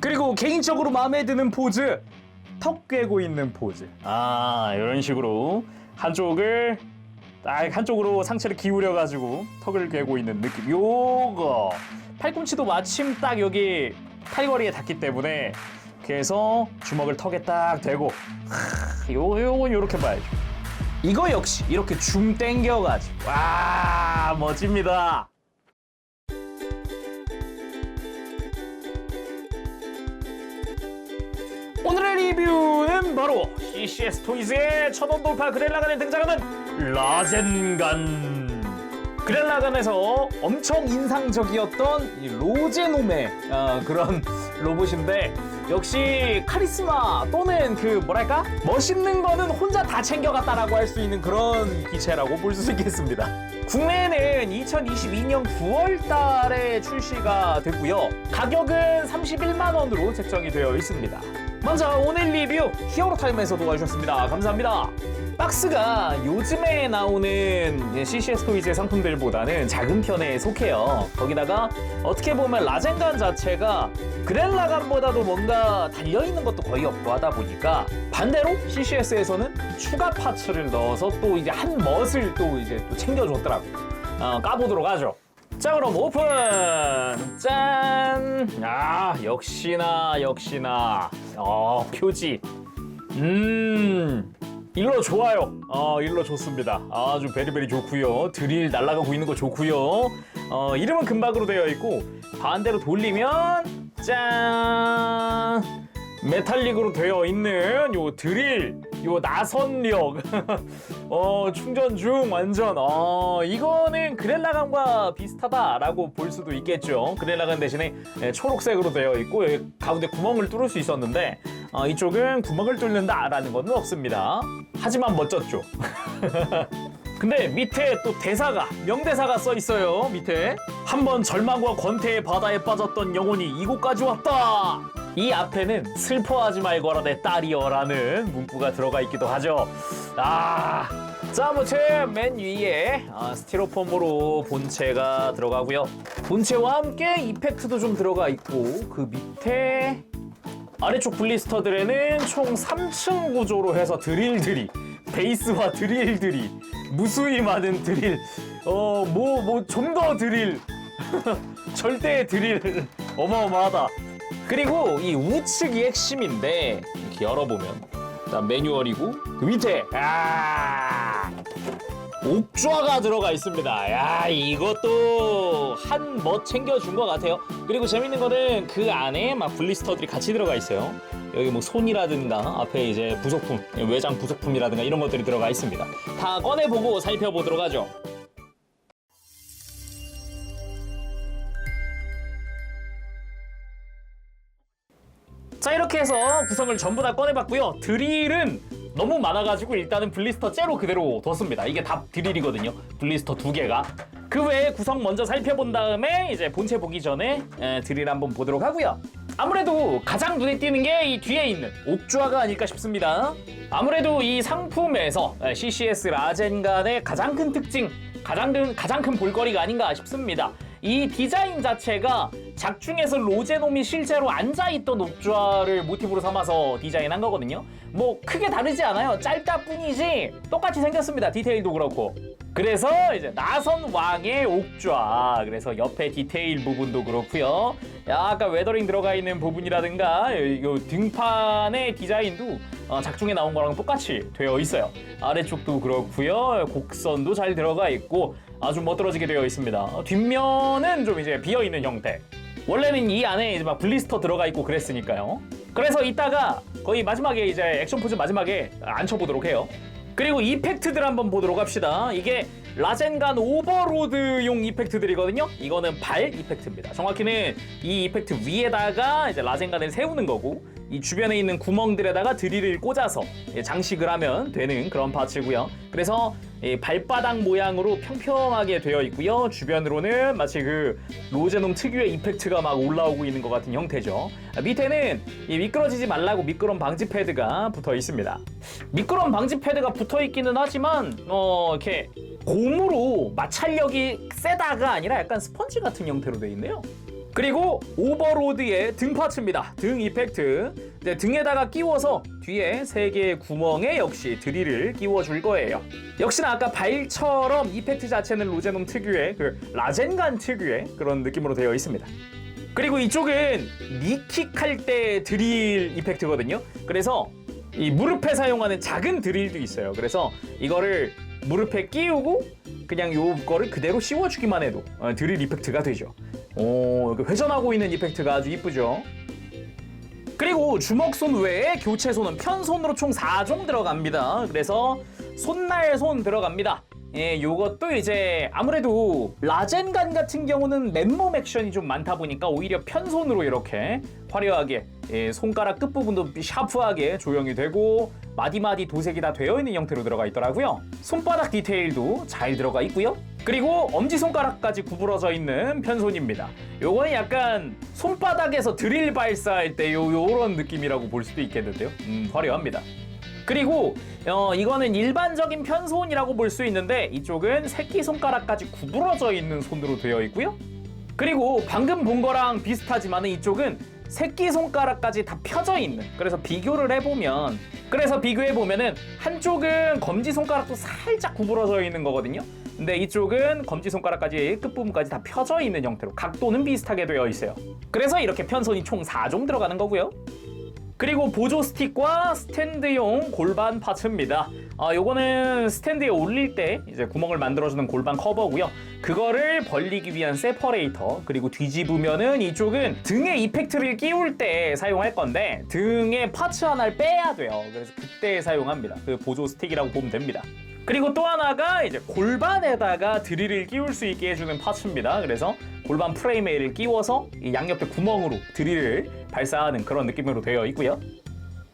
그리고 개인적으로 마음에 드는 포즈, 턱 꿰고 있는 포즈. 이런 식으로 한쪽을 딱 한쪽으로 상체를 기울여가지고 턱을 꿰고 있는 느낌. 요거 팔꿈치도 마침 딱 여기 팔걸이에 닿기 때문에 그래서 주먹을 턱에 딱 대고 요건 요렇게 봐야죠. 이거 역시 이렇게 줌 땡겨가지고 와 멋집니다. 오늘의 리뷰는 바로 CCS 토이즈의 천원 돌파 그랜라간에 등장하는 라젠간. 그랜라간에서 엄청 인상적이었던 이 로제놈의 그런 로봇인데 역시 카리스마 또는 그 뭐랄까 멋있는 거는 혼자 다 챙겨갔다라고 할 수 있는 그런 기체라고 볼 수 있겠습니다. 국내에는 2022년 9월 달에 출시가 됐고요. 가격은 31만 원으로 책정이 되어 있습니다. 먼저 오늘 리뷰 히어로타임에서 도와주셨습니다. 감사합니다. 박스가 요즘에 나오는 CCS 토이즈의 상품들보다는 작은 편에 속해요. 거기다가 어떻게 보면 라젠간 자체가 그랜라간보다도 뭔가 달려있는 것도 거의 없고 하다 보니까 반대로 CCS에서는 추가 파츠를 넣어서 또 이제 한 멋을 또 이제 또 챙겨줬더라고요. 까보도록 하죠. 자, 그럼 오픈! 짠! 역시나. 표지. 일러 좋아요. 일러 좋습니다. 아주 베리베리 좋고요. 드릴 날아가고 있는 거 좋고요. 이름은 금박으로 되어 있고 반대로 돌리면 짠! 메탈릭으로 되어 있는 요 드릴, 요 나선력. 충전 중 완전. 이거는 그랜라간과 비슷하다라고 볼 수도 있겠죠. 그랜라간 대신에 초록색으로 되어 있고 여기 가운데 구멍을 뚫을 수 있었는데 이쪽은 구멍을 뚫는다라는 건 없습니다. 하지만 멋졌죠. 근데 밑에 또 대사가, 명대사가 써 있어요. 밑에 한번 절망과 권태의 바다에 빠졌던 영혼이 이곳까지 왔다. 이 앞에는 슬퍼하지 말거라 내 딸이여라는 문구가 들어가 있기도 하죠. 자, 본체 맨 위에 스티로폼으로 본체가 들어가고요. 본체와 함께 이펙트도 좀 들어가 있고 그 밑에 아래쪽 블리스터들에는 총 3층 구조로 해서 드릴들이, 베이스와 드릴들이 무수히 많은 드릴, 좀 더 드릴, 절대 드릴, 어마어마하다. 그리고 이 우측이 핵심인데 이렇게 열어보면 일단 매뉴얼이고 그 밑에 옥좌가 들어가 있습니다. 이것도 한 멋 챙겨준 것 같아요. 그리고 재밌는 거는 그 안에 막 블리스터들이 같이 들어가 있어요. 여기 뭐 손이라든가 앞에 이제 부속품, 외장 부속품이라든가 이런 것들이 들어가 있습니다. 다 꺼내보고 살펴보도록 하죠. 자, 이렇게 해서 구성을 전부 다 꺼내봤고요. 드릴은 너무 많아가지고 일단은 블리스터 째로 그대로 뒀습니다. 이게 다 드릴이거든요. 블리스터 2개가. 그 외에 구성 먼저 살펴본 다음에 이제 본체 보기 전에 드릴 한번 보도록 하고요. 아무래도 가장 눈에 띄는 게 이 뒤에 있는 옥좌가 아닐까 싶습니다. 아무래도 이 상품에서 CCS 라젠간의 가장 큰 특징, 가장 큰 볼거리가 아닌가 싶습니다. 이 디자인 자체가 작중에서 로제놈이 실제로 앉아있던 옥좌를 모티브로 삼아서 디자인한 거거든요. 뭐 크게 다르지 않아요. 짧다 뿐이지 똑같이 생겼습니다. 디테일도 그렇고. 그래서 이제 나선 왕의 옥좌, 그래서 옆에 디테일 부분도 그렇고요. 약간 웨더링 들어가 있는 부분이라든가 이 등판의 디자인도 작중에 나온 거랑 똑같이 되어 있어요. 아래쪽도 그렇고요. 곡선도 잘 들어가 있고 아주 멋들어지게 되어 있습니다. 뒷면은 좀 이제 비어있는 형태. 원래는 이 안에 이제 막 블리스터 들어가 있고 그랬으니까요. 그래서 이따가 거의 마지막에 이제 액션 포즈 마지막에 앉혀보도록 해요. 그리고 이펙트들 한번 보도록 합시다. 이게 라젠간 오버로드용 이펙트들이거든요. 이거는 발 이펙트입니다. 정확히는 이 이펙트 위에다가 이제 라젠간을 세우는 거고 이 주변에 있는 구멍들에다가 드릴을 꽂아서 장식을 하면 되는 그런 파츠고요. 그래서 발바닥 모양으로 평평하게 되어 있고요. 주변으로는 마치 그 로제놈 특유의 이펙트가 막 올라오고 있는 것 같은 형태죠. 밑에는 이 미끄러지지 말라고 미끄럼 방지 패드가 붙어 있습니다. 미끄럼 방지 패드가 붙어 있기는 하지만 이렇게 고무로 마찰력이 세다가 아니라 약간 스펀지 같은 형태로 되어 있네요. 그리고 오버로드의 등 파츠입니다. 등 이펙트. 이제 등에다가 끼워서 뒤에 3개의 구멍에 역시 드릴을 끼워줄 거예요. 역시나 아까 발처럼 이펙트 자체는 로제놈 특유의 라젠간 특유의 그런 느낌으로 되어 있습니다. 그리고 이쪽은 니킥할 때 드릴 이펙트거든요. 그래서 이 무릎에 사용하는 작은 드릴도 있어요. 그래서 이거를 무릎에 끼우고 그냥 요거를 그대로 씌워주기만 해도 드릴 이펙트가 되죠. 회전하고 있는 이펙트가 아주 이쁘죠. 그리고 주먹손 외에 교체손은 편손으로 총 4종 들어갑니다. 그래서 손날손 들어갑니다. 예, 요것도 이제 아무래도 라젠간 같은 경우는 맨몸 액션이 좀 많다 보니까 오히려 편손으로 이렇게 화려하게 손가락 끝부분도 샤프하게 조형이 되고 마디마디 도색이 다 되어 있는 형태로 들어가 있더라고요. 손바닥 디테일도 잘 들어가 있고요. 그리고 엄지손가락까지 구부러져 있는 편손입니다. 요거는 약간 손바닥에서 드릴 발사할 때 요런 느낌이라고 볼 수도 있겠는데요. 화려합니다. 그리고 이거는 일반적인 편손이라고 볼 수 있는데 이쪽은 새끼손가락까지 구부러져 있는 손으로 되어 있고요. 그리고 방금 본 거랑 비슷하지만 이쪽은 새끼손가락까지 다 펴져 있는, 그래서 비교해보면은 한쪽은 검지손가락도 살짝 구부러져 있는 거거든요. 근데 이쪽은 검지손가락까지 끝부분까지 다 펴져 있는 형태로 각도는 비슷하게 되어 있어요. 그래서 이렇게 편손이 총 4종 들어가는 거고요. 그리고 보조 스틱과 스탠드용 골반 파츠입니다. 요거는 스탠드에 올릴 때 이제 구멍을 만들어주는 골반 커버고요. 그거를 벌리기 위한 세퍼레이터, 그리고 뒤집으면은 이쪽은 등에 이펙트를 끼울 때 사용할 건데 등에 파츠 하나를 빼야 돼요. 그래서 그때 사용합니다. 그 보조 스틱이라고 보면 됩니다. 그리고 또 하나가 이제 골반에다가 드릴을 끼울 수 있게 해주는 파츠입니다. 그래서 골반 프레임에를 끼워서 이 양옆에 구멍으로 드릴을 발사하는 그런 느낌으로 되어 있고요.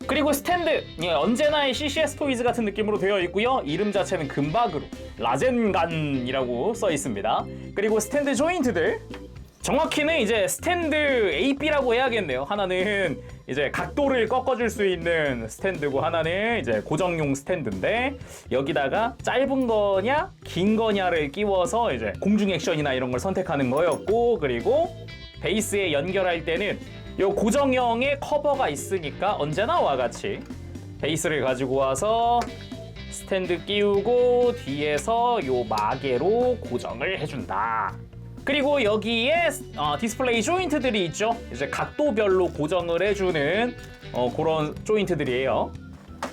그리고 스탠드, 언제나의 CCS 토이즈 같은 느낌으로 되어 있고요. 이름 자체는 금박으로 라젠간이라고 써 있습니다. 그리고 스탠드 조인트들, 정확히는 이제 스탠드 AB라고 해야겠네요. 하나는 이제 각도를 꺾어줄 수 있는 스탠드고 하나는 이제 고정용 스탠드인데 여기다가 짧은 거냐 긴 거냐를 끼워서 이제 공중 액션이나 이런 걸 선택하는 거였고, 그리고 베이스에 연결할 때는 요 고정형의 커버가 있으니까 언제나 와 같이 베이스를 가지고 와서 스탠드 끼우고 뒤에서 요 마개로 고정을 해준다. 그리고 여기에 디스플레이 조인트들이 있죠. 이제 각도별로 고정을 해주는 그런 조인트들이에요.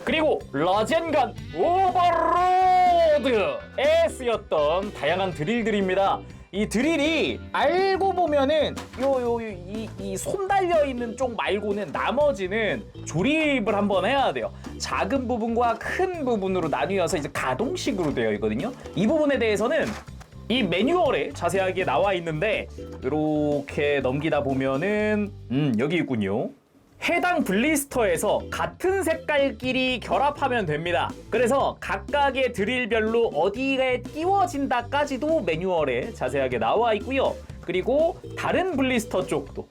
그리고 라젠간 오버로드에 쓰였던 다양한 드릴들입니다. 이 드릴이 알고 보면은 이 손 달려 있는 쪽 말고는 나머지는 조립을 한번 해야 돼요. 작은 부분과 큰 부분으로 나뉘어서 이제 가동식으로 되어 있거든요. 이 부분에 대해서는 이 매뉴얼에 자세하게 나와 있는데 이렇게 넘기다 보면은 여기 있군요. 해당 블리스터에서 같은 색깔끼리 결합하면 됩니다. 그래서 각각의 드릴별로 어디에 끼워진다까지도 매뉴얼에 자세하게 나와 있고요. 그리고 다른 블리스터 쪽도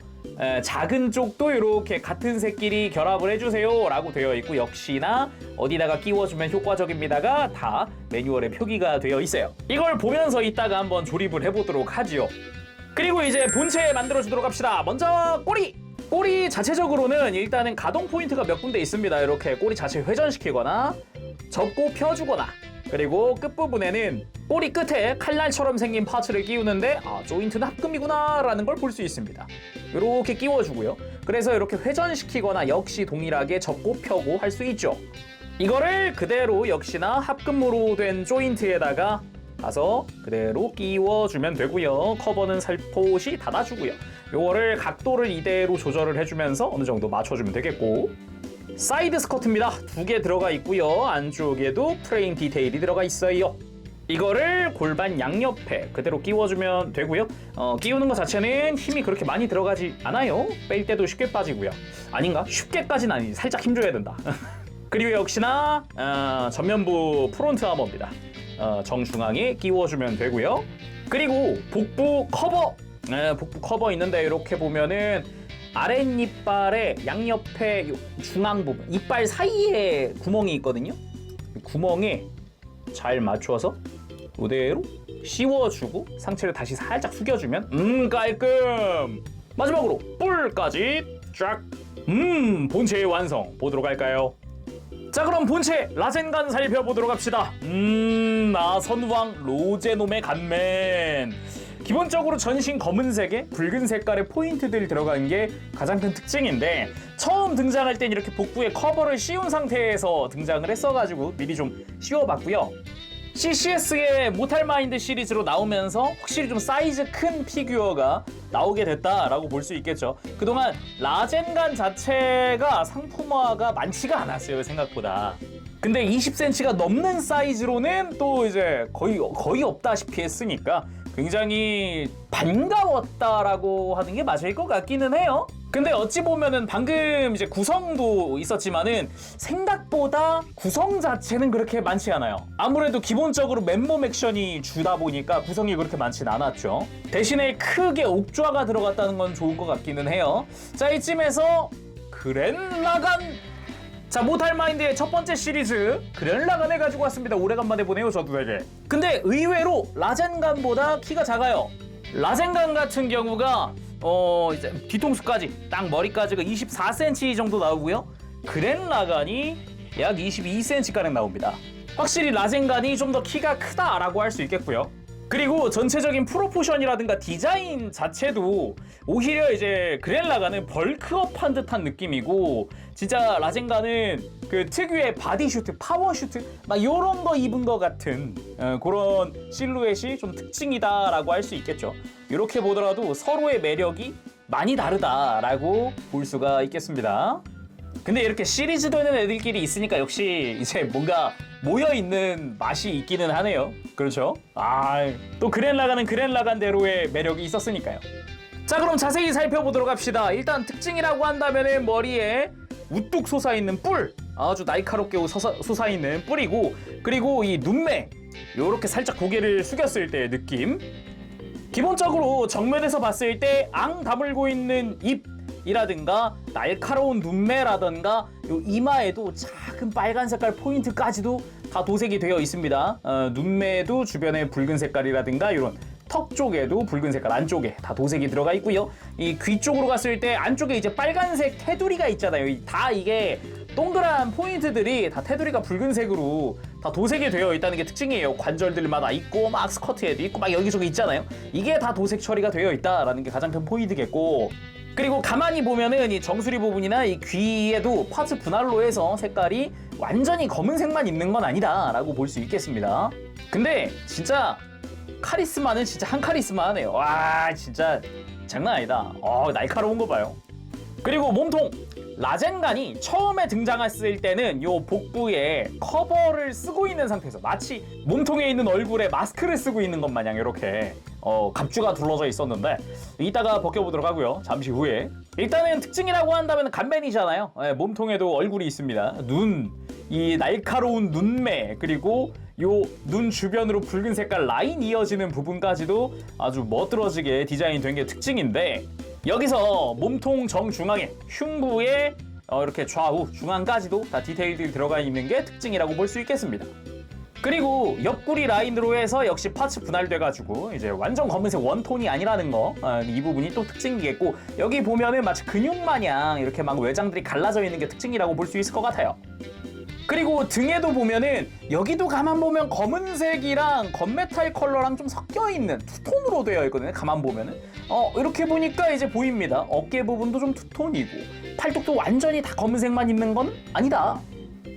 작은 쪽도 이렇게 같은 색끼리 결합을 해주세요 라고 되어 있고, 역시나 어디다가 끼워주면 효과적입니다가 다 매뉴얼에 표기가 되어 있어요. 이걸 보면서 이따가 한번 조립을 해보도록 하지요. 그리고 이제 본체 만들어주도록 합시다. 먼저 꼬리 자체적으로는 일단은 가동 포인트가 몇 군데 있습니다. 이렇게 꼬리 자체 회전시키거나 접고 펴주거나, 그리고 끝부분에는 꼬리 끝에 칼날처럼 생긴 파츠를 끼우는데 조인트는 합금이구나 라는 걸 볼 수 있습니다. 이렇게 끼워주고요. 그래서 이렇게 회전시키거나 역시 동일하게 접고 펴고 할 수 있죠. 이거를 그대로 역시나 합금으로 된 조인트에다가 가서 그대로 끼워주면 되고요. 커버는 살포시 닫아주고요. 요거를 각도를 이대로 조절을 해주면서 어느 정도 맞춰주면 되겠고, 사이드 스커트입니다. 2개 들어가 있고요. 안쪽에도 프레임 디테일이 들어가 있어요. 이거를 골반 양옆에 그대로 끼워주면 되고요. 끼우는 것 자체는 힘이 그렇게 많이 들어가지 않아요. 뺄 때도 쉽게 빠지고요. 아닌가? 쉽게까지는 아니지. 살짝 힘줘야 된다. 그리고 역시나 전면부 프론트 아머입니다. 정중앙에 끼워주면 되고요. 그리고 복부 커버 있는데 이렇게 보면은 아랫이빨의 양옆에 중앙 부분, 이빨 사이에 구멍이 있거든요. 구멍에 잘 맞춰서 이대로 씌워주고 상체를 다시 살짝 숙여주면 깔끔! 마지막으로 뿔까지 쫙. 본체의 완성 보도록 할까요? 자, 그럼 본체 라젠간 살펴보도록 합시다. 선왕 로제놈의 간맨. 기본적으로 전신 검은색에 붉은 색깔의 포인트들 들어간 게 가장 큰 특징인데, 처음 등장할 땐 이렇게 복부에 커버를 씌운 상태에서 등장을 했어가지고 미리 좀 씌워봤고요. CCS의 모탈 마인드 시리즈로 나오면서 확실히 좀 사이즈 큰 피규어가 나오게 됐다라고 볼 수 있겠죠. 그동안 라젠간 자체가 상품화가 많지가 않았어요, 생각보다. 근데 20cm가 넘는 사이즈로는 또 이제 거의 없다시피 했으니까 굉장히 반가웠다라고 하는 게 맞을 것 같기는 해요. 근데 어찌 보면은 방금 이제 구성도 있었지만은 생각보다 구성 자체는 그렇게 많지 않아요. 아무래도 기본적으로 맨몸 액션이 주다 보니까 구성이 그렇게 많진 않았죠. 대신에 크게 옥좌가 들어갔다는 건 좋은 것 같기는 해요. 자, 이쯤에서 그랜라간. 자, 모탈 마인드의 첫 번째 시리즈 그랜라간을 가지고 왔습니다. 오래간만에 보네요, 저도 되게. 근데 의외로 라젠간보다 키가 작아요. 라젠간 같은 경우가 이제 뒤통수까지 딱 머리까지가 24cm 정도 나오고요. 그랜라간이 약 22cm가량 나옵니다. 확실히 라젠간이 좀 더 키가 크다라고 할 수 있겠고요. 그리고 전체적인 프로포션이라든가 디자인 자체도 오히려 이제 그랜라간은 벌크업한 듯한 느낌이고, 진짜 라젠간은 그 특유의 바디슈트, 파워슈트 막 요런 거 입은 것 같은 그런 실루엣이 좀 특징이다라고 할 수 있겠죠. 이렇게 보더라도 서로의 매력이 많이 다르다라고 볼 수가 있겠습니다. 근데 이렇게 시리즈 되는 애들끼리 있으니까 역시 이제 뭔가 모여있는 맛이 있기는 하네요. 그렇죠? 또 그랜라간은 그랜라간대로의 매력이 있었으니까요. 자, 그럼 자세히 살펴보도록 합시다. 일단 특징이라고 한다면 머리에 우뚝 솟아있는 뿔, 아주 날카롭게 솟아있는 뿔이고, 그리고 이 눈매, 요렇게 살짝 고개를 숙였을 때의 느낌. 기본적으로 정면에서 봤을 때 앙 다물고 있는 입 이라든가 날카로운 눈매라든가 요 이마에도 작은 빨간 색깔 포인트까지도 다 도색이 되어 있습니다. 눈매도 주변에 붉은 색깔이라든가 이런 턱 쪽에도 붉은 색깔 안쪽에 다 도색이 들어가 있고요. 이 귀 쪽으로 갔을 때 안쪽에 이제 빨간색 테두리가 있잖아요. 다 이게 동그란 포인트들이 다 테두리가 붉은색으로 다 도색이 되어 있다는 게 특징이에요. 관절들마다 있고 막 스커트에도 있고 막 여기저기 있잖아요. 이게 다 도색 처리가 되어 있다라는 게 가장 큰 포인트겠고, 그리고 가만히 보면은 이 정수리 부분이나 이 귀에도 파츠 분할로 해서 색깔이 완전히 검은색만 있는 건 아니다라고 볼 수 있겠습니다. 근데 진짜 카리스마는 진짜 한 카리스마하네요. 와, 진짜 장난 아니다. 날카로운 거 봐요. 그리고 몸통. 라젠간이 처음에 등장했을 때는 요 복부에 커버를 쓰고 있는 상태에서 마치 몸통에 있는 얼굴에 마스크를 쓰고 있는 것 마냥 이렇게 갑주가 둘러져 있었는데, 이따가 벗겨보도록 하고요. 잠시 후에. 일단은 특징이라고 한다면 간맨이잖아요. 몸통에도 얼굴이 있습니다. 눈, 이 날카로운 눈매, 그리고 요 눈 주변으로 붉은 색깔 라인 이어지는 부분까지도 아주 멋들어지게 디자인된 게 특징인데, 여기서 몸통 정중앙에 흉부에 이렇게 좌우 중앙까지도 다 디테일들이 들어가 있는 게 특징이라고 볼 수 있겠습니다. 그리고 옆구리 라인으로 해서 역시 파츠 분할돼가지고 이제 완전 검은색 원톤이 아니라는 거, 이 부분이 또 특징이겠고, 여기 보면은 마치 근육 마냥 이렇게 막 외장들이 갈라져 있는 게 특징이라고 볼 수 있을 것 같아요. 그리고 등에도 보면은 여기도 가만 보면 검은색이랑 건메탈 컬러랑 좀 섞여 있는 투톤으로 되어 있거든요. 가만 보면은 이렇게 보니까 이제 보입니다. 어깨 부분도 좀 투톤이고 팔뚝도 완전히 다 검은색만 있는 건 아니다.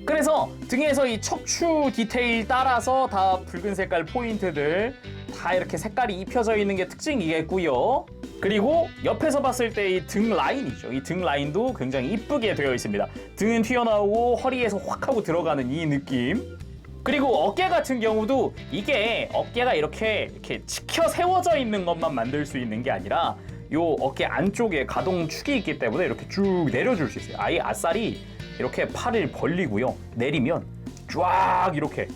그래서 등에서 이 척추 디테일 따라서 다 붉은 색깔 포인트들 다 이렇게 색깔이 입혀져 있는 게 특징이겠고요. 그리고 옆에서 봤을 때 이 등 라인이죠. 이 등 라인도 굉장히 이쁘게 되어 있습니다. 등은 튀어나오고 허리에서 확 하고 들어가는 이 느낌. 그리고 어깨 같은 경우도 이게 어깨가 이렇게 치켜 세워져 있는 것만 만들 수 있는 게 아니라 요 어깨 안쪽에 가동축이 있기 때문에 이렇게 쭉 내려줄 수 있어요. 아예 아싸리 이렇게 팔을 벌리고요. 내리면 쫙 이렇게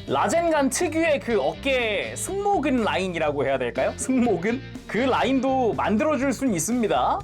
라젠간 특유의 그 어깨 승모근 라인이라고 해야 될까요? 승모근? 그 라인도 만들어줄 수는 있습니다.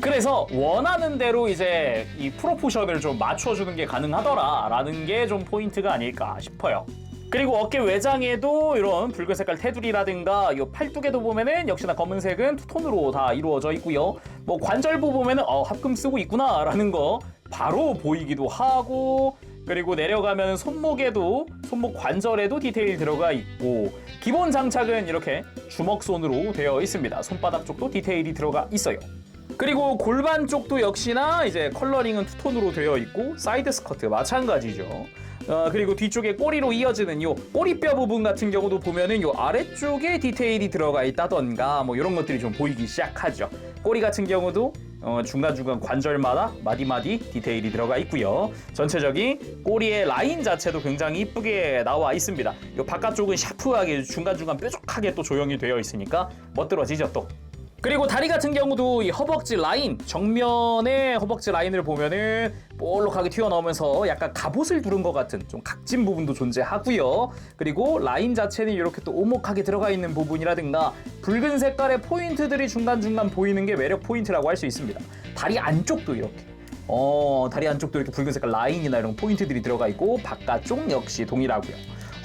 그래서 원하는 대로 이제 이 프로포션을 좀 맞춰주는 게 가능하더라 라는 게 좀 포인트가 아닐까 싶어요. 그리고 어깨 외장에도 이런 붉은 색깔 테두리라든가 이 팔뚝에도 보면은 역시나 검은색은 투톤으로 다 이루어져 있고요. 뭐 관절부 보면은 합금 쓰고 있구나라는 거 바로 보이기도 하고, 그리고 내려가면 손목에도, 손목 관절에도 디테일 들어가 있고, 기본 장착은 이렇게 주먹손으로 되어 있습니다. 손바닥 쪽도 디테일이 들어가 있어요. 그리고 골반 쪽도 역시나 이제 컬러링은 투톤으로 되어 있고, 사이드 스커트 마찬가지죠. 그리고 뒤쪽에 꼬리로 이어지는 요 꼬리뼈 부분 같은 경우도 보면은 요 아래쪽에 디테일이 들어가 있다던가 뭐 이런 것들이 좀 보이기 시작하죠. 꼬리 같은 경우도 중간중간 관절마다 마디마디 디테일이 들어가 있고요. 전체적인 꼬리의 라인 자체도 굉장히 이쁘게 나와 있습니다. 요 바깥쪽은 샤프하게 중간중간 뾰족하게 또 조형이 되어 있으니까 멋들어지죠 또. 그리고 다리 같은 경우도 이 허벅지 라인, 정면의 허벅지 라인을 보면은 볼록하게 튀어나오면서 약간 갑옷을 두른 것 같은 좀 각진 부분도 존재하고요. 그리고 라인 자체는 이렇게 또 오목하게 들어가 있는 부분이라든가 붉은 색깔의 포인트들이 중간중간 보이는 게 매력 포인트라고 할 수 있습니다. 다리 안쪽도 이렇게 다리 안쪽도 이렇게 붉은 색깔 라인이나 이런 포인트들이 들어가 있고, 바깥쪽 역시 동일하고요.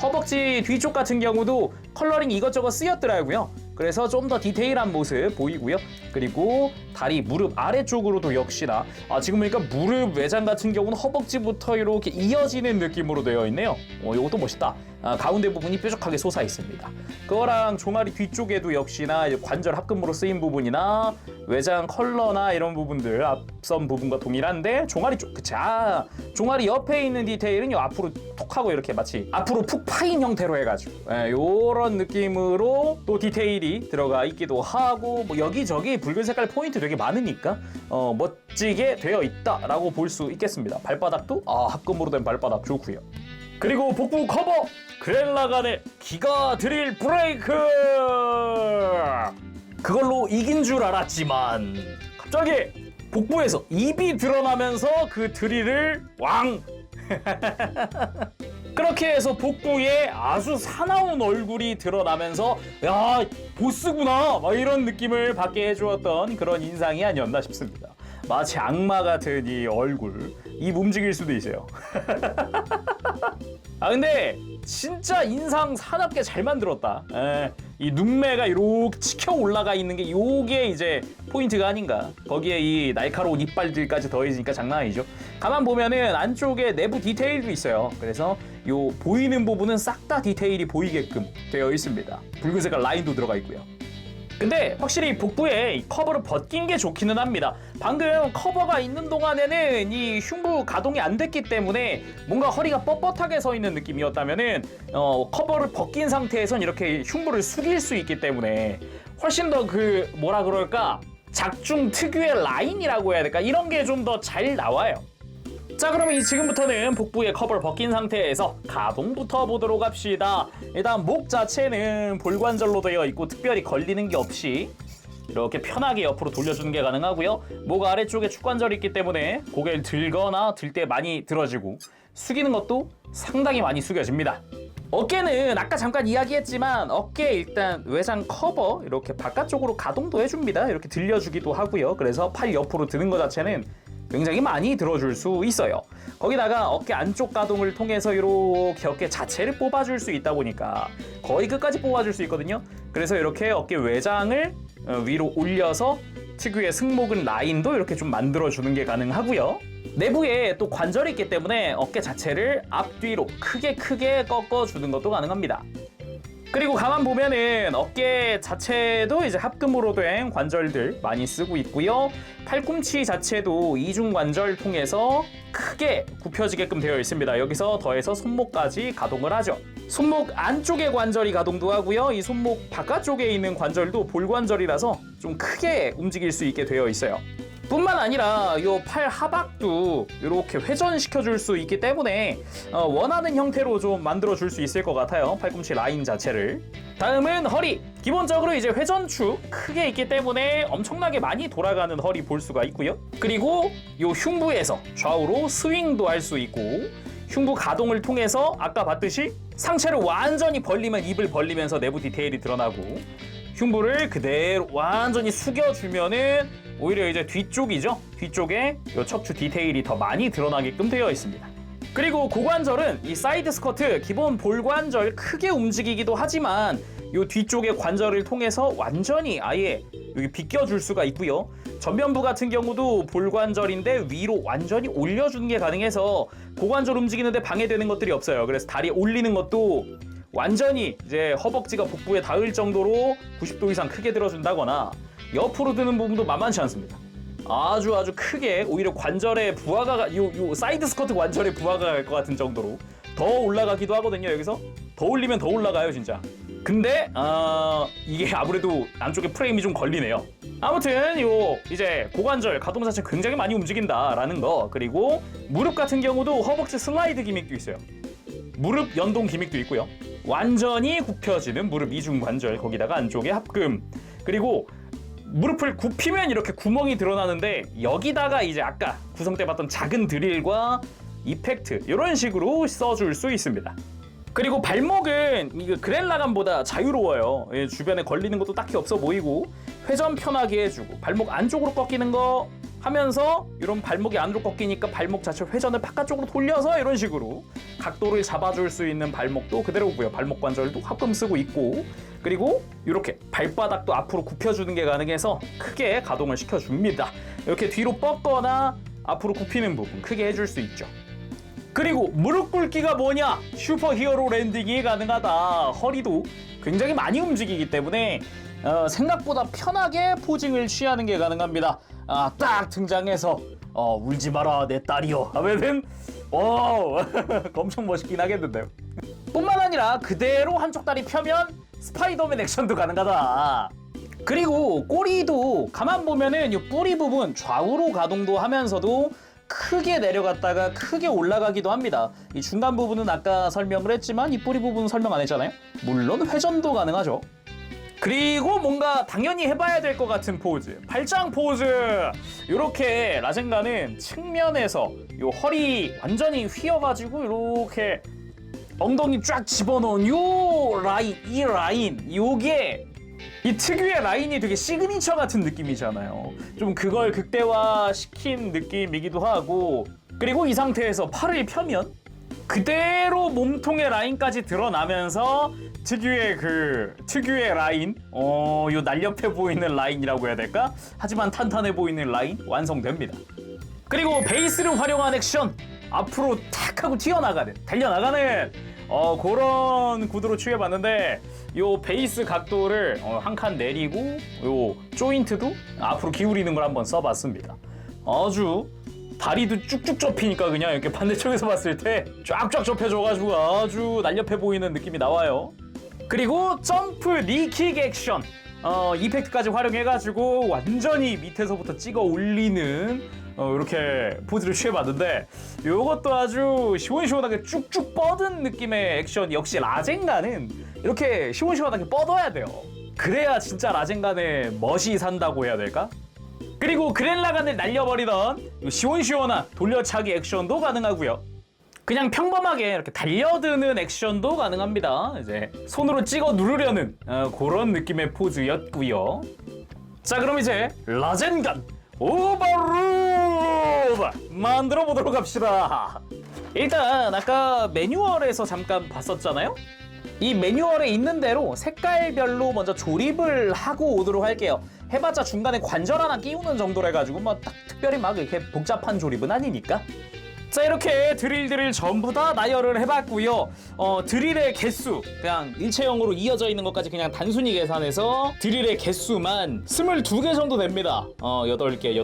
허벅지 뒤쪽 같은 경우도 컬러링 이것저것 쓰였더라고요. 그래서 좀 더 디테일한 모습 보이고요. 그리고 다리, 무릎 아래쪽으로도 역시나 지금 보니까 무릎 외장 같은 경우는 허벅지부터 이렇게 이어지는 느낌으로 되어 있네요. 이것도 멋있다. 가운데 부분이 뾰족하게 솟아 있습니다. 그거랑 종아리 뒤쪽에도 역시나 관절 합금으로 쓰인 부분이나 외장 컬러나 이런 부분들 앞선 부분과 동일한데, 종아리 쪽, 그치? 종아리 옆에 있는 디테일은 요 앞으로 톡 하고 이렇게 마치 앞으로 푹 파인 형태로 해가지고 요런 느낌으로 또 디테일이 들어가 있기도 하고, 뭐 여기저기 붉은 색깔 포인트 되게 많으니까 멋지게 되어 있다라고 볼 수 있겠습니다. 발바닥도 합금으로 된 발바닥 좋고요. 그리고 복부 커버 그랜라간의 기가 드릴 브레이크, 그걸로 이긴 줄 알았지만 갑자기 복부에서 입이 드러나면서 그 드릴을 왕 그렇게 해서 복부에 아주 사나운 얼굴이 드러나면서 야, 보스구나 막 이런 느낌을 받게 해주었던 그런 인상이 아니었나 싶습니다. 마치 악마 같은 이 얼굴, 입 움직일 수도 있어요. 근데 진짜 인상 사납게 잘 만들었다. 이 눈매가 이렇게 치켜 올라가 있는 게 요게 이제 포인트가 아닌가. 거기에 이 날카로운 이빨들까지 더해지니까 장난 아니죠. 가만 보면은 안쪽에 내부 디테일도 있어요. 그래서 요 보이는 부분은 싹 다 디테일이 보이게끔 되어 있습니다. 붉은 색깔 라인도 들어가 있고요. 근데 확실히 복부에 이 커버를 벗긴 게 좋기는 합니다. 방금 커버가 있는 동안에는 이 흉부 가동이 안 됐기 때문에 뭔가 허리가 뻣뻣하게 서 있는 느낌이었다면은 커버를 벗긴 상태에선 이렇게 흉부를 숙일 수 있기 때문에 훨씬 더 그 뭐라 그럴까, 작중 특유의 라인이라고 해야 될까, 이런 게 좀 더 잘 나와요. 자, 그러면 지금부터는 복부의 커버를 벗긴 상태에서 가동부터 보도록 합시다. 일단 목 자체는 볼관절로 되어 있고 특별히 걸리는 게 없이 이렇게 편하게 옆으로 돌려주는 게 가능하고요. 목 아래쪽에 축관절이 있기 때문에 고개를 들거나 들 때 많이 들어지고, 숙이는 것도 상당히 많이 숙여집니다. 어깨는 아까 잠깐 이야기했지만 어깨 일단 외장 커버 이렇게 바깥쪽으로 가동도 해줍니다. 이렇게 들려주기도 하고요. 그래서 팔 옆으로 드는 것 자체는 굉장히 많이 들어줄 수 있어요. 거기다가 어깨 안쪽 가동을 통해서 이렇게 어깨 자체를 뽑아줄 수 있다 보니까 거의 끝까지 뽑아줄 수 있거든요. 그래서 이렇게 어깨 외장을 위로 올려서 특유의 승모근 라인도 이렇게 좀 만들어주는 게 가능하고요. 내부에 또 관절이 있기 때문에 어깨 자체를 앞뒤로 크게 꺾어주는 것도 가능합니다. 그리고 가만 보면은 어깨 자체도 이제 합금으로 된 관절들 많이 쓰고 있고요. 팔꿈치 자체도 이중 관절 통해서 크게 굽혀지게끔 되어 있습니다. 여기서 더해서 손목까지 가동을 하죠. 손목 안쪽의 관절이 가동도 하고요. 이 손목 바깥쪽에 있는 관절도 볼관절이라서 좀 크게 움직일 수 있게 되어 있어요. 뿐만 아니라 이 팔 하박도 이렇게 회전시켜 줄 수 있기 때문에 원하는 형태로 좀 만들어 줄 수 있을 것 같아요. 팔꿈치 라인 자체를. 다음은 허리. 기본적으로 이제 회전축 크게 있기 때문에 엄청나게 많이 돌아가는 허리 볼 수가 있고요. 그리고 이 흉부에서 좌우로 스윙도 할 수 있고, 흉부 가동을 통해서 아까 봤듯이 상체를 완전히 벌리면 입을 벌리면서 내부 디테일이 드러나고, 흉부를 그대로 완전히 숙여주면은 오히려 이제 뒤쪽이죠. 뒤쪽에 이 척추 디테일이 더 많이 드러나게끔 되어 있습니다. 그리고 고관절은 이 사이드 스커트 기본 볼 관절 크게 움직이기도 하지만 요 뒤쪽의 관절을 통해서 완전히 아예 여기 비껴줄 수가 있고요. 전면부 같은 경우도 볼 관절인데 위로 완전히 올려주는 게 가능해서 고관절 움직이는데 방해되는 것들이 없어요. 그래서 다리 올리는 것도 완전히 이제 허벅지가 복부에 닿을 정도로 90도 이상 크게 들어준다거나 옆으로 드는 부분도 만만치 않습니다. 아주 크게 오히려 관절에 부하가 요 사이드 스커트 관절에 부하가 갈 것 같은 정도로 더 올라가기도 하거든요. 여기서 더 올리면 더 올라가요 진짜. 근데 이게 아무래도 안쪽에 프레임이 좀 걸리네요. 아무튼 요 이제 고관절 가동 자체 굉장히 많이 움직인다라는 거, 그리고 무릎 같은 경우도 허벅지 슬라이드 기믹도 있어요. 무릎 연동 기믹도 있고요. 완전히 굽혀지는 무릎 이중 관절, 거기다가 안쪽에 합금, 그리고 무릎을 굽히면 이렇게 구멍이 드러나는데 여기다가 이제 아까 구성 때 봤던 작은 드릴과 이펙트 이런 식으로 써줄 수 있습니다. 그리고 발목은 이거 그랜라간보다 자유로워요. 주변에 걸리는 것도 딱히 없어 보이고 회전 편하게 해주고 발목 안쪽으로 꺾이는 거 하면서 이런 발목이 안으로 꺾이니까 발목 자체 회전을 바깥쪽으로 돌려서 이런 식으로 각도를 잡아줄 수 있는 발목도 그대로고요. 발목 관절도 합금 쓰고 있고, 그리고 이렇게 발바닥도 앞으로 굽혀주는 게 가능해서 크게 가동을 시켜줍니다. 이렇게 뒤로 뻗거나 앞으로 굽히는 부분 크게 해줄 수 있죠. 그리고 무릎 꿇기가 뭐냐? 슈퍼히어로 랜딩이 가능하다. 허리도 굉장히 많이 움직이기 때문에 생각보다 편하게 포징을 취하는 게 가능합니다. 딱 등장해서 울지 마라 내 딸이요 하면은 엄청 멋있긴 하겠는데요. 뿐만 아니라 그대로 한쪽 다리 펴면 스파이더맨 액션도 가능하다. 그리고 꼬리도 가만 보면은 이 뿌리 부분 좌우로 가동도 하면서도 크게 내려갔다가 크게 올라가기도 합니다. 이 중간 부분은 아까 설명을 했지만 이 뿌리 부분은 설명 안 했잖아요. 물론 회전도 가능하죠. 그리고 뭔가 당연히 해봐야 될 것 같은 포즈, 팔짱 포즈. 이렇게 라젠가는 측면에서 요 허리 완전히 휘어가지고 이렇게 엉덩이 쫙 집어넣은 요 라인, 이 라인, 요게 이 특유의 라인이 되게 시그니처 같은 느낌이잖아요. 좀 그걸 극대화시킨 느낌이기도 하고, 그리고 이 상태에서 팔을 펴면 그대로 몸통의 라인까지 드러나면서 특유의 라인, 요 날렵해 보이는 라인이라고 해야 될까? 하지만 탄탄해 보이는 라인 완성됩니다. 그리고 베이스를 활용한 액션, 앞으로 탁 하고 튀어나가는, 달려나가는 그런 구도로 취해봤는데, 요 베이스 각도를 한 칸 내리고 요 조인트도 앞으로 기울이는 걸 한번 써봤습니다. 아주 다리도 쭉쭉 접히니까 그냥 이렇게 반대쪽에서 봤을 때 쫙쫙 접혀져가지고 아주 날렵해 보이는 느낌이 나와요. 그리고 점프 니킥 액션, 이펙트까지 활용해가지고 완전히 밑에서부터 찍어 올리는 이렇게 포즈를 취해봤는데, 이것도 아주 시원시원하게 쭉쭉 뻗은 느낌의 액션. 역시 라젠가는 이렇게 시원시원하게 뻗어야 돼요. 그래야 진짜 라젠가의 멋이 산다고 해야 될까? 그리고 그랜라간을 날려버리던 시원시원한 돌려차기 액션도 가능하고요. 그냥 평범하게 이렇게 달려드는 액션도 가능합니다. 이제 손으로 찍어 누르려는 그런 느낌의 포즈였고요. 자, 그럼 이제 라젠간 오버로드 만들어 보도록 합시다. 일단 아까 매뉴얼에서 잠깐 봤었잖아요. 이 매뉴얼에 있는 대로 색깔별로 먼저 조립을 하고 오도록 할게요. 해봤자 중간에 관절 하나 끼우는 정도로 해가지고 뭐 딱 특별히 막 이렇게 복잡한 조립은 아니니까. 자, 이렇게 드릴들을 전부 다 나열을 해봤고요. 드릴의 개수 그냥 일체형으로 이어져 있는 것까지 그냥 단순히 계산해서 드릴의 개수만 22개 정도 됩니다. 8개,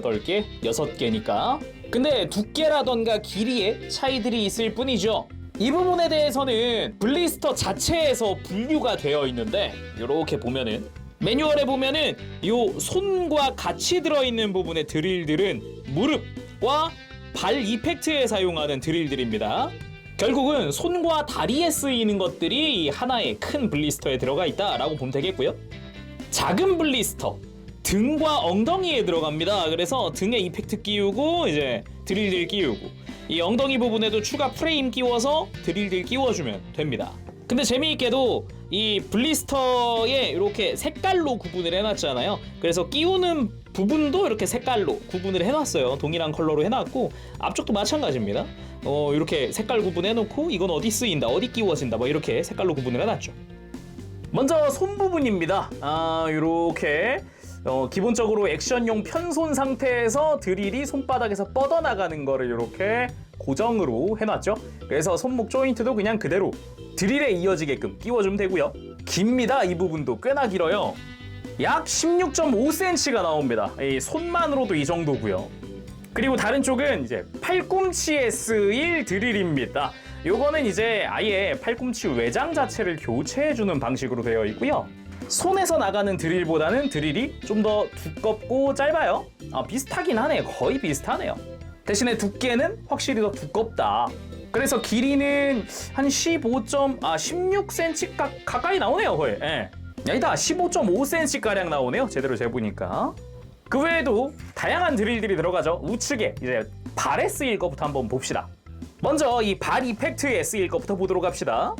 6개니까. 근데 두께라던가 길이에 차이들이 있을 뿐이죠. 이 부분에 대해서는 블리스터 자체에서 분류가 되어 있는데, 이렇게 보면은 매뉴얼에 보면은 요 손과 같이 들어있는 부분의 드릴들은 무릎과 발 이펙트에 사용하는 드릴들입니다. 결국은 손과 다리에 쓰이는 것들이 하나의 큰 블리스터에 들어가 있다라고 보면 되겠고요. 작은 블리스터, 등과 엉덩이에 들어갑니다. 그래서 등에 이펙트 끼우고 이제 드릴들 끼우고, 이 엉덩이 부분에도 추가 프레임 끼워서 드릴들 끼워주면 됩니다. 근데 재미있게도 이 블리스터에 이렇게 색깔로 구분을 해놨잖아요. 그래서 끼우는 부분도 이렇게 색깔로 구분을 해놨어요. 동일한 컬러로 해놨고 앞쪽도 마찬가지입니다. 이렇게 색깔 구분해놓고 이건 어디 쓰인다, 어디 끼워진다, 뭐 이렇게 색깔로 구분을 해놨죠. 먼저 손 부분입니다. 이렇게 기본적으로 액션용 편손 상태에서 드릴이 손바닥에서 뻗어나가는 거를 이렇게 고정으로 해놨죠. 그래서 손목 조인트도 그냥 그대로 드릴에 이어지게끔 끼워주면 되고요. 깁니다. 이 부분도 꽤나 길어요. 약 16.5cm가 나옵니다. 이 손만으로도 이 정도고요. 그리고 다른 쪽은 이제 팔꿈치에 쓰일 드릴입니다. 요거는 이제 아예 팔꿈치 외장 자체를 교체해주는 방식으로 되어 있고요. 손에서 나가는 드릴보다는 드릴이 좀 더 두껍고 짧아요. 비슷하긴 하네요. 거의 비슷하네요. 대신에 두께는 확실히 더 두껍다. 그래서 길이는 한 16cm 가까이 나오네요. 거의. 예. 아니다, 15.5cm가량 나오네요. 제대로 재보니까. 그 외에도 다양한 드릴들이 들어가죠. 우측에 이제 발에 쓰일 것부터 한번 봅시다. 먼저 이 발 이펙트에 쓰일 것부터 보도록 합시다.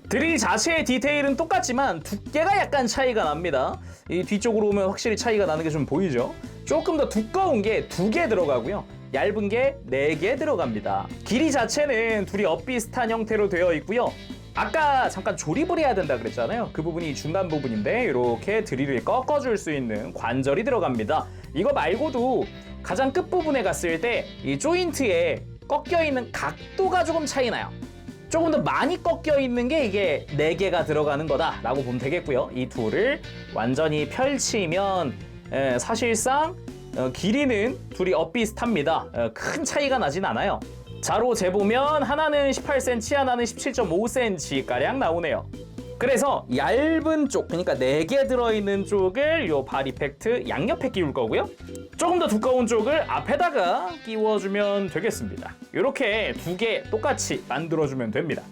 드릴 자체의 디테일은 똑같지만 두께가 약간 차이가 납니다. 이 뒤쪽으로 오면 확실히 차이가 나는 게 좀 보이죠. 조금 더 두꺼운 게 2개 들어가고요. 얇은 게 4개 들어갑니다. 길이 자체는 둘이 엇비슷한 형태로 되어 있고요. 아까 잠깐 조립을 해야 된다 그랬잖아요. 그 부분이 중간 부분인데 이렇게 드릴을 꺾어줄 수 있는 관절이 들어갑니다. 이거 말고도 가장 끝부분에 갔을 때 이 조인트에 꺾여 있는 각도가 조금 차이 나요. 조금 더 많이 꺾여 있는 게 이게 4개가 들어가는 거다라고 보면 되겠고요. 이 둘을 완전히 펼치면 사실상 길이는 둘이 엇비슷합니다. 큰 차이가 나진 않아요. 자로 재보면 하나는 18cm, 하나는 17.5cm가량 나오네요. 그래서 얇은 쪽, 그러니까 4개 들어있는 쪽을 요 발 이펙트 양옆에 끼울 거고요. 조금 더 두꺼운 쪽을 앞에다가 끼워주면 되겠습니다. 이렇게 2개 똑같이 만들어주면 됩니다.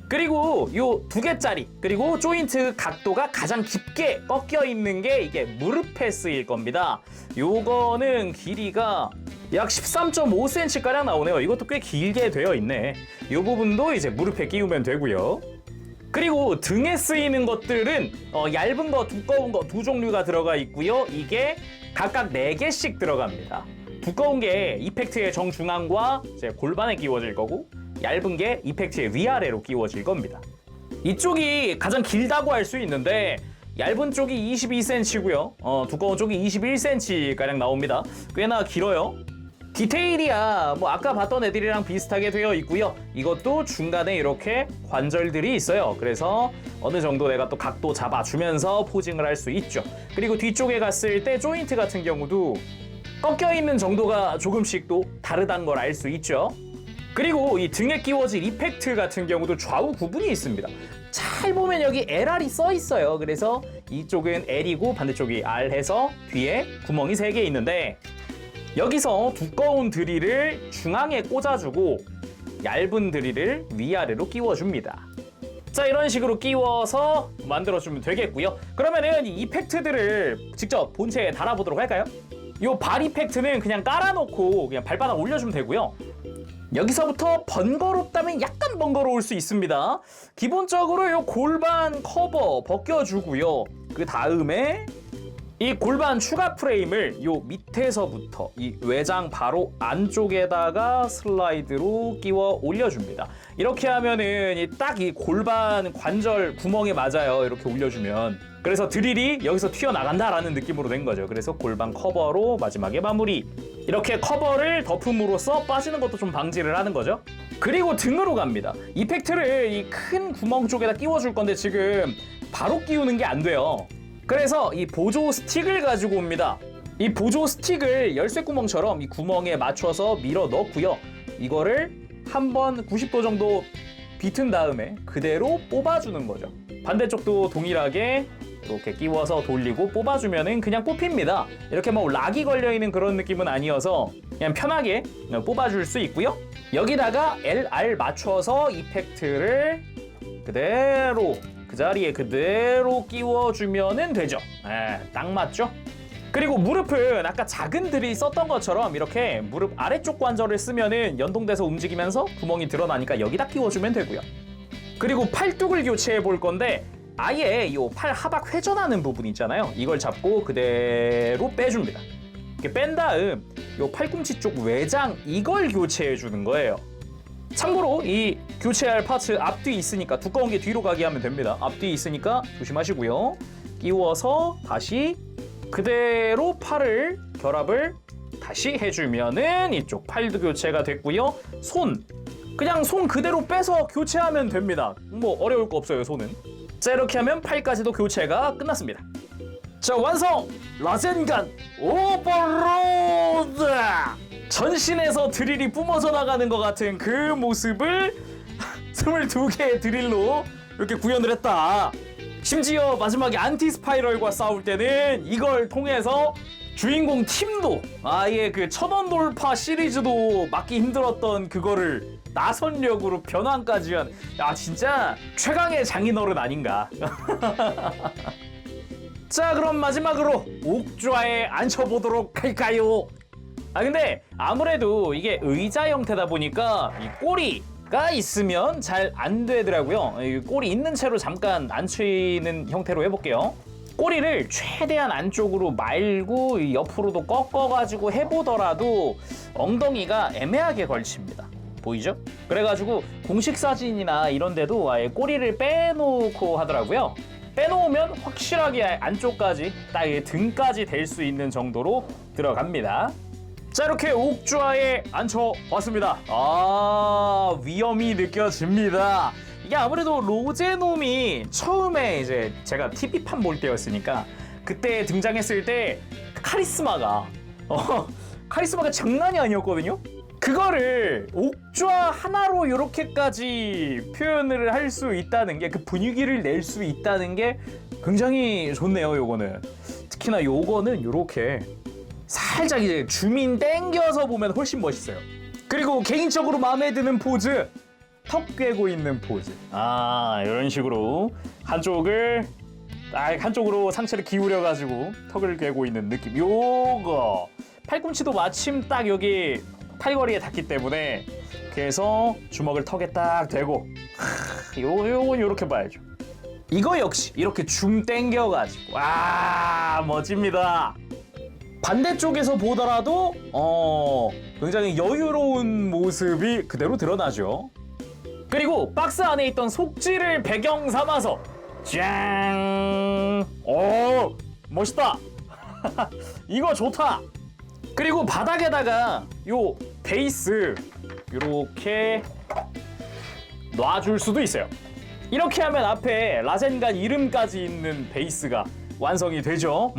그리고 요 2개짜리, 그리고 조인트 각도가 가장 깊게 꺾여 있는 게 이게 무릎에 쓰일 겁니다. 요거는 길이가 약 13.5cm가량 나오네요. 이것도 꽤 길게 되어 있네. 요 부분도 이제 무릎에 끼우면 되고요. 그리고 등에 쓰이는 것들은 얇은 거, 두꺼운 거 두 종류가 들어가 있고요. 이게 각각 4개씩 들어갑니다. 두꺼운 게 이펙트의 정중앙과 이제 골반에 끼워질 거고, 얇은 게 이펙트의 위아래로 끼워질 겁니다. 이쪽이 가장 길다고 할 수 있는데 얇은 쪽이 22cm고요. 두꺼운 쪽이 21cm가량 나옵니다. 꽤나 길어요. 디테일이야 뭐 아까 봤던 애들이랑 비슷하게 되어 있고요. 이것도 중간에 이렇게 관절들이 있어요. 그래서 어느 정도 내가 또 각도 잡아주면서 포징을 할 수 있죠. 그리고 뒤쪽에 갔을 때 조인트 같은 경우도 꺾여 있는 정도가 조금씩 또 다르다는 걸 알 수 있죠. 그리고 이 등에 끼워질 이펙트 같은 경우도 좌우 구분이 있습니다. 잘 보면 여기 LR이 써 있어요. 그래서 이쪽은 L이고 반대쪽이 R 해서 뒤에 구멍이 3개 있는데, 여기서 두꺼운 드릴을 중앙에 꽂아주고 얇은 드릴을 위아래로 끼워줍니다. 자, 이런 식으로 끼워서 만들어주면 되겠고요. 그러면은 이 이펙트들을 직접 본체에 달아보도록 할까요? 요 발 이펙트는 그냥 깔아놓고 그냥 발바닥 올려주면 되고요. 여기서부터 번거롭다면 약간 번거로울 수 있습니다. 기본적으로 요 골반 커버 벗겨주고요. 그 다음에 이 골반 추가 프레임을 요 밑에서부터 이 외장 바로 안쪽에다가 슬라이드로 끼워 올려줍니다. 이렇게 하면은 딱 이 골반 관절 구멍에 맞아요. 이렇게 올려주면. 그래서 드릴이 여기서 튀어나간다라는 느낌으로 된 거죠. 그래서 골반 커버로 마지막에 마무리. 이렇게 커버를 덮음으로써 빠지는 것도 좀 방지를 하는 거죠. 그리고 등으로 갑니다. 이펙트를 이 큰 구멍 쪽에다 끼워줄 건데 지금 바로 끼우는 게 안 돼요. 그래서 이 보조 스틱을 가지고 옵니다. 이 보조 스틱을 열쇠 구멍처럼 이 구멍에 맞춰서 밀어 넣고요. 이거를 한번 90도 정도 비튼 다음에 그대로 뽑아주는 거죠. 반대쪽도 동일하게 이렇게 끼워서 돌리고 뽑아주면은 그냥 뽑힙니다. 이렇게 뭐 락이 걸려있는 그런 느낌은 아니어서 그냥 편하게 뽑아줄 수 있고요. 여기다가 LR 맞춰서 이펙트를 그대로 그 자리에 그대로 끼워주면 되죠. 딱 맞죠? 그리고 무릎은 아까 작은 드릴 썼던 것처럼 이렇게 무릎 아래쪽 관절을 쓰면은 연동돼서 움직이면서 구멍이 드러나니까 여기다 끼워주면 되고요. 그리고 팔뚝을 교체해 볼 건데 아예 이 팔 하박 회전하는 부분 있잖아요. 이걸 잡고 그대로 빼줍니다. 이렇게 뺀 다음 요 팔꿈치 쪽 외장 이걸 교체해 주는 거예요. 참고로 이 교체할 파츠 앞뒤 있으니까 두꺼운 게 뒤로 가게 하면 됩니다. 앞뒤 있으니까 조심하시고요. 끼워서 다시 그대로 팔을 결합을 다시 해주면은 이쪽 팔도 교체가 됐고요. 그냥 손 그대로 빼서 교체하면 됩니다. 뭐 어려울 거 없어요, 손은. 자, 이렇게 하면 팔까지도 교체가 끝났습니다. 자, 완성! 라젠간 오버로드! 전신에서 드릴이 뿜어져 나가는 것 같은 그 모습을 22개의 드릴로 이렇게 구현을 했다. 심지어 마지막에 안티 스파이럴과 싸울 때는 이걸 통해서 주인공 팀도 아예 그 1000원 돌파 시리즈도 막기 힘들었던 그거를 나선력으로 변환까지 한, 야 진짜 최강의 장인어른 아닌가. 자, 그럼 마지막으로 옥좌에 앉혀보도록 할까요? 근데 아무래도 이게 의자 형태다 보니까 이 꼬리가 있으면 잘 안 되더라고요. 이 꼬리 있는 채로 잠깐 앉히는 형태로 해볼게요. 꼬리를 최대한 안쪽으로 말고 옆으로도 꺾어가지고 해보더라도 엉덩이가 애매하게 걸칩니다. 보이죠? 그래가지고 공식 사진이나 이런 데도 아예 꼬리를 빼놓고 하더라고요. 빼놓으면 확실하게 안쪽까지 딱 등까지 될 수 있는 정도로 들어갑니다. 자, 이렇게 옥좌에 앉혀봤습니다. 위험이 느껴집니다. 이게 아무래도 로제놈이 처음에 이제 제가 TV판 볼 때였으니까 그때 등장했을 때 카리스마가 장난이 아니었거든요. 그거를 옥좌 하나로 이렇게까지 표현을 할 수 있다는 게, 그 분위기를 낼 수 있다는 게 굉장히 좋네요. 요거는 특히나 요거는 요렇게 살짝 이제 줌인 땡겨서 보면 훨씬 멋있어요. 그리고 개인적으로 마음에 드는 포즈, 턱 꿰고 있는 포즈. 이런 식으로 한쪽으로 상체를 기울여 가지고 턱을 꿰고 있는 느낌. 요거 팔꿈치도 마침 딱 여기 팔걸이에 닿기 때문에 그래서 주먹을 턱에 딱 대고 요건 요렇게 봐야죠. 이거 역시 이렇게 줌 땡겨가지고 멋집니다. 반대쪽에서 보더라도 굉장히 여유로운 모습이 그대로 드러나죠. 그리고 박스 안에 있던 속지를 배경 삼아서 짠! 멋있다. 이거 좋다. 그리고 바닥에다가 요 베이스 요렇게 놔줄 수도 있어요. 이렇게 하면 앞에 라젠간 이름까지 있는 베이스가 완성이 되죠.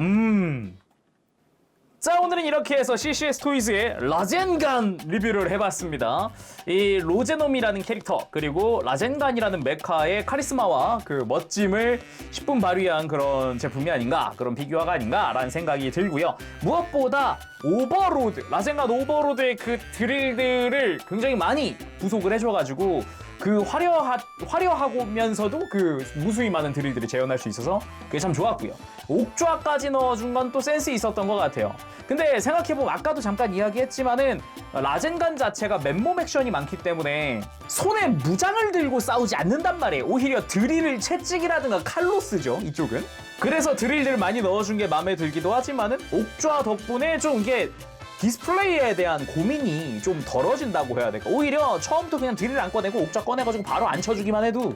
자, 오늘은 이렇게 해서 CCS 토이즈의 라젠간 리뷰를 해봤습니다. 이 로제놈이라는 캐릭터 그리고 라젠간이라는 메카의 카리스마와 그 멋짐을 10분 발휘한 그런 제품이 아닌가, 그런 피규어가 아닌가라는 생각이 들고요. 무엇보다 라젠간 오버로드의 그 드릴들을 굉장히 많이 부속을 해줘가지고 그 화려하면서도 그 무수히 많은 드릴들을 재현할 수 있어서 그게 참 좋았고요. 옥좌까지 넣어준 건 또 센스 있었던 것 같아요. 근데 생각해보면 아까도 잠깐 이야기했지만은 라젠간 자체가 맨몸 액션이 많기 때문에 손에 무장을 들고 싸우지 않는단 말이에요. 오히려 드릴을 채찍이라든가 칼로 쓰죠, 이쪽은. 그래서 드릴들 많이 넣어준 게 마음에 들기도 하지만은 옥좌 덕분에 좀 이게 디스플레이에 대한 고민이 좀 덜어진다고 해야 될까. 오히려 처음부터 그냥 드릴 안 꺼내고 옥좌 꺼내가지고 바로 앉혀주기만 해도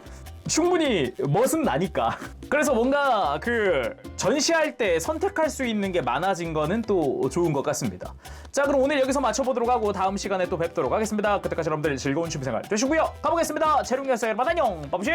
충분히 멋은 나니까. 그래서 뭔가 그 전시할 때 선택할 수 있는 게 많아진 거는 또 좋은 것 같습니다. 자, 그럼 오늘 여기서 마쳐보도록 하고 다음 시간에 또 뵙도록 하겠습니다. 그때까지 여러분들 즐거운 취미생활 되시고요. 가보겠습니다. 재롱이었어요. 여러분 안녕. 빠부시!